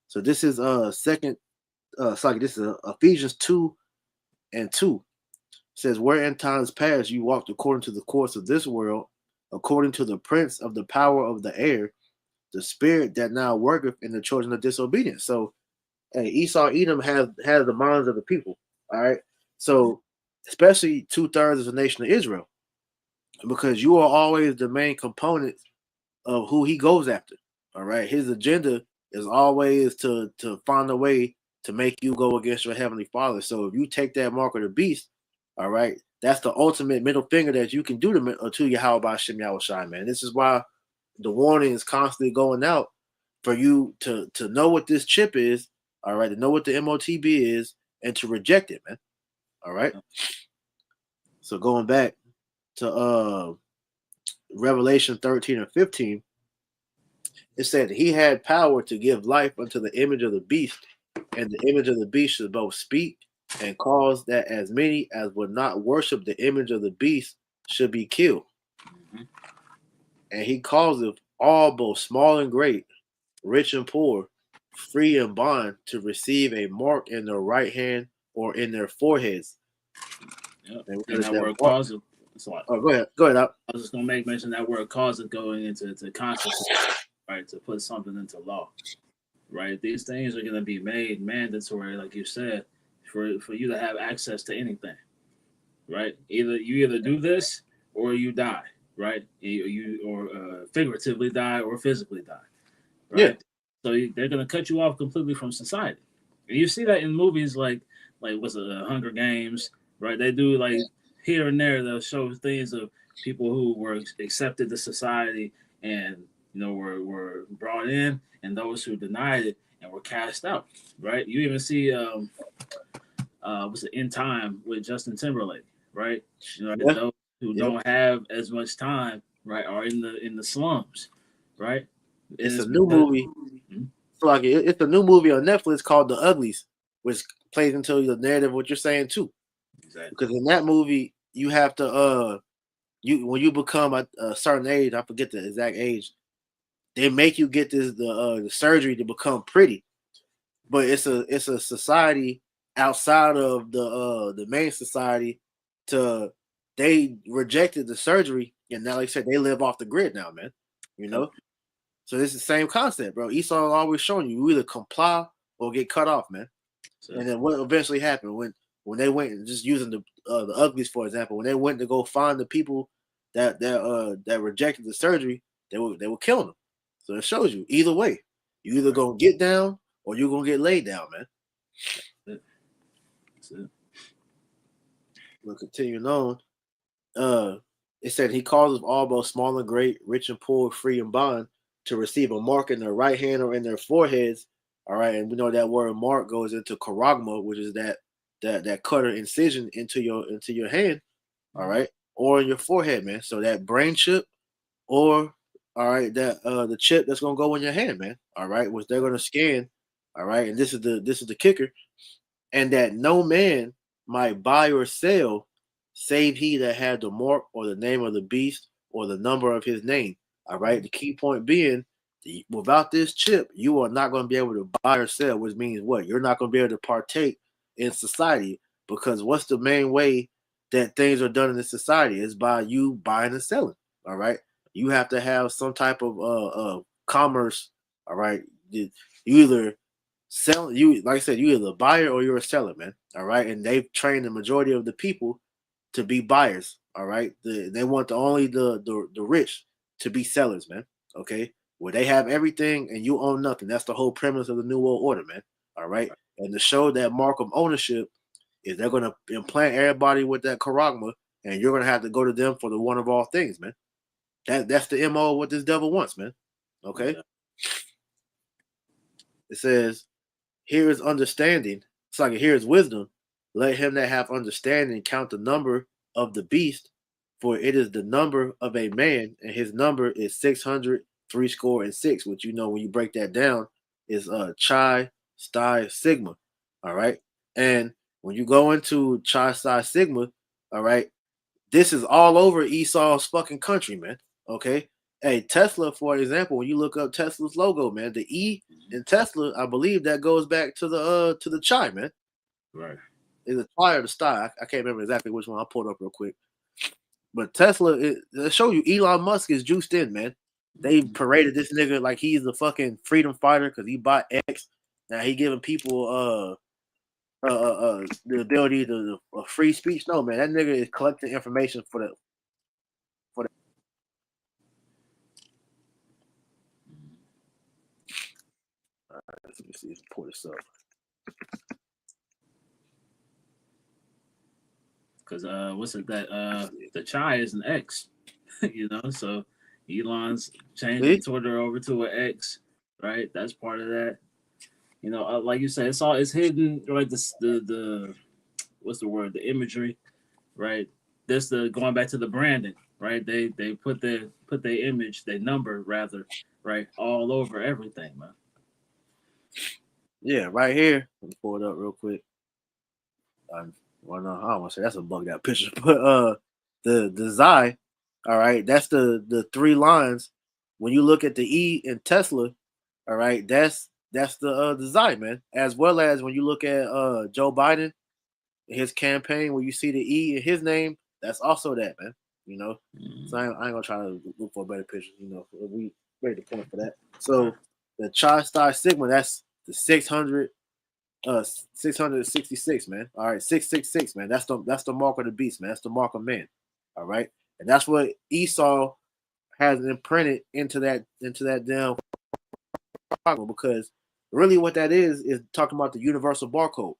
So this is second sorry, this is Ephesians 2:2. It says, where in times past you walked according to the course of this world, according to the prince of the power of the air, the spirit that now worketh in the children of disobedience. So hey, Esau Edom has the minds of the people. All right. So especially 2/3 of the nation of Israel, because you are always the main component of who he goes after. All right. His agenda is always to find a way to make you go against your heavenly father. So if you take that mark of the beast, all right, that's the ultimate middle finger that you can do to Yahweh Ba'Shem Yahweh Shai, man. This is why the warning is constantly going out for you to know what this chip is, all right, to know what the MOTB is, and to reject it, man. All right. So going back to Revelation 13 and 15, it said he had power to give life unto the image of the beast, and the image of the beast should both speak and cause that as many as would not worship the image of the beast should be killed. Mm-hmm. And he causeth all, both small and great, rich and poor, free and bond, to receive a mark in their right hand or in their foreheads. Yep. And And that that word mark. cause it. It's like Oh, go ahead. Go ahead. Out. I was just gonna make mention that word cause it going into consciousness, right? To put something into law, right? These things are gonna be made mandatory, like you said, for you to have access to anything, right? You either do this or you die, right? Or figuratively die or physically die, Yeah. right? So they're gonna cut you off completely from society, and you see that in movies like what's it, Hunger Games, right? They do like here and there they'll show things of people who were accepted to society and were brought in, and those who denied it and were cast out, right? You even see what's it, In Time with Justin Timberlake, right? Yeah. Those who Yep. don't have as much time, right, are in the slums, right? And It's it's a new because movie. So like it's a new movie on Netflix called The Uglies, which plays into the narrative of what you're saying too. exactly. Because in that movie, you have to you when you become a certain age, I forget the exact age, they make you get the surgery to become pretty. But it's a society outside of the main society to they rejected the surgery and now like I said they live off the grid now, man. You know? So it's the same concept, bro. Esau always showing you either comply or get cut off, man. So, And then what eventually happened when they went and just using the uglies, for example, when they went to go find the people that rejected the surgery, they were killing them. So it shows you either way, you either gonna get down or you're gonna get laid down, man. That's it. We'll continue on. It said he causes all both small and great, rich and poor, free and bond, to receive a mark in their right hand or in their foreheads. All right, and we know that word mark goes into charagma, which is that cutter incision into your hand. All right, or in your forehead, man. So that brain chip, or all right, that the chip that's gonna go in your hand, man. All right, which they're gonna scan. All right, and this is the kicker, and that no man might buy or sell save he that had the mark or the name of the beast or the number of his name. All right. The key point being, without this chip, you are not going to be able to buy or sell, which means what? You're not going to be able to partake in society, because what's the main way that things are done in this society is by you buying and selling. All right. You have to have some type of commerce. All right. You either sell, you like I said, you either a buyer or you're a seller, man. All right. And they've trained the majority of the people to be buyers. All right. They want only the rich to be sellers, man. Okay. Where they have everything and you own nothing. That's the whole premise of the New World Order, man. All right. And to show that mark of ownership is they're going to implant everybody with that charagma, and you're going to have to go to them for the one of all things, man. That's the MO of what this devil wants, man. Okay. Yeah. It says, here is understanding. It's like, here is wisdom. Let him that have understanding count the number of the beast, for it is the number of a man, and his number is 666, which, you know, when you break that down, is chi psi sigma. All right. And when you go into chi psi sigma, all right, this is all over Esau's fucking country, man. Okay. Hey, Tesla, for example, when you look up Tesla's logo, man, the E in Tesla, I believe that goes back to the chi, man. Right. Is it chi or the sty? I can't remember exactly which one. I'll pull it up real quick. But Tesla, it show you Elon Musk is juiced in, man. They paraded this nigga like he's the fucking freedom fighter because he bought X. Now he giving people the ability to free speech. No, man, that nigga is collecting information for the. All right, let me see. Let's pull this up. Because what's it that the chi is an X, you know? So Elon's changing Twitter over to an X, right? That's part of that. You know, like you said, it's hidden, right? The what's the word? The imagery, right? This the going back to the branding, right? They put their image, their number rather, right, all over everything, man. Yeah, right here. Let me pull it up real quick. Well, no, I don't want to say that's a bugged out picture, but the Xi, all right, that's the three lines. When you look at the E in Tesla, all right, that's the Xi, man. As well as when you look at Joe Biden, his campaign, where you see the E in his name, that's also that, man. You know, so I ain't gonna try to look for a better picture. You know, we made the point for that. So the Chi Star Sigma, that's the 666, man. All right, 666, man. That's the mark of the beast, man. That's the mark of man. All right, and that's what Esau has imprinted into that damn, because really what that is talking about the universal barcode.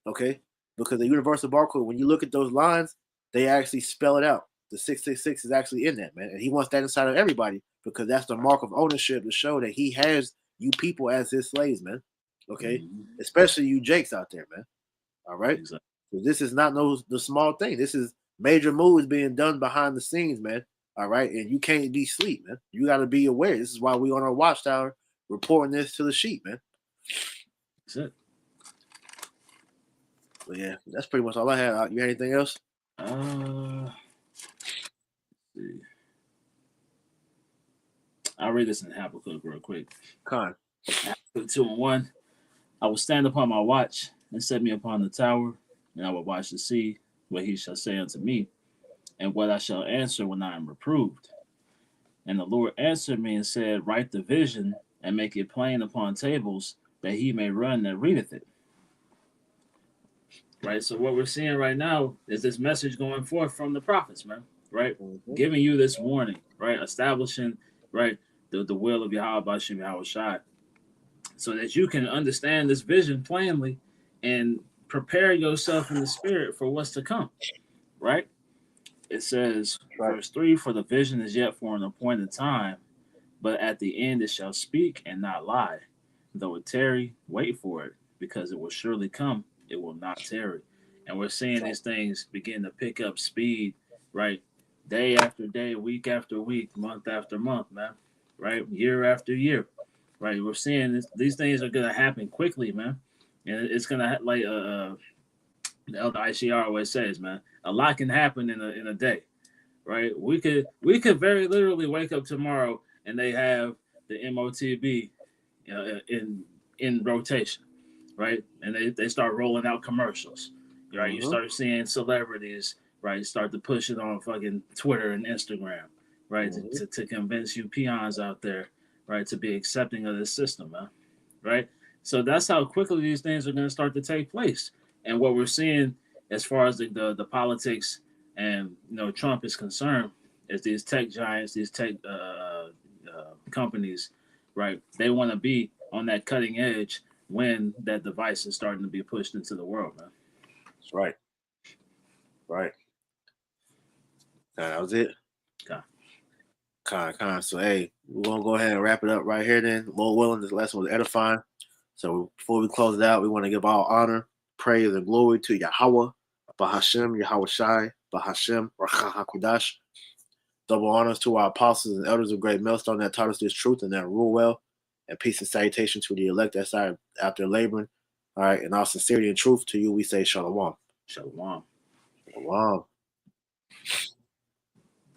Okay, because the universal barcode, when you look at those lines, they actually spell it out. The 666 is actually in that, man, and he wants that inside of everybody because that's the mark of ownership to show that he has you people as his slaves, man. Okay, especially you Jakes out there, man. All right, exactly. So this is not the small thing. This is major moves being done behind the scenes, man. All right, and you can't be asleep, man. You got to be aware. This is why we on our watchtower reporting this to the sheep, man. That's it. But yeah, that's pretty much all I had. You had anything else? I'll read this in Habakkuk real quick. Con. Habakkuk 2:1. I will stand upon my watch and set me upon the tower, and I will watch to see what he shall say unto me, and what I shall answer when I am reproved. And the Lord answered me and said, write the vision and make it plain upon tables, that he may run that readeth it. right? So what we're seeing right now is this message going forth from the prophets, man, right? Mm-hmm. Giving you this warning, right? Establishing, right, the will of Yahweh Bashim Yahweh Shai, so that you can understand this vision plainly and prepare yourself in the spirit for what's to come, right? It says, Right. verse 3, for the vision is yet for an appointed time, but at the end it shall speak and not lie. Though it tarry, wait for it, because it will surely come, it will not tarry. And we're seeing these things begin to pick up speed, right? Day after day, week after week, month after month, man, right? Year after year, right? We're seeing these things are going to happen quickly, man. And it's going to, like the elder ICR always says, man, a lot can happen in a day, right? We could very literally wake up tomorrow and they have the MOTB in rotation, right? And they start rolling out commercials, right? You start seeing celebrities, right, start to push it on fucking Twitter and Instagram, right, to convince you peons out there, right, to be accepting of this system, man, right? So that's how quickly these things are going to start to take place. And what we're seeing as far as the politics and Trump is concerned is these tech giants, these tech companies, right? They want to be on that cutting edge when that device is starting to be pushed into the world, man. That's right. Right. That was it. Con. So, hey, we're going to go ahead and wrap it up right here then. Lord willing, this lesson was edifying. So, before we close it out, we want to give all honor, praise, and glory to Yahweh, Bahashem, Yahweh Shai, Bahashem, Rachah HaKudash. Double honors to our apostles and elders of Great Millstone that taught us this truth and that rule well. And peace and salutation to the elect that side after laboring. All right. And all sincerity and truth to you, we say Shalom. Shalom. Shalom.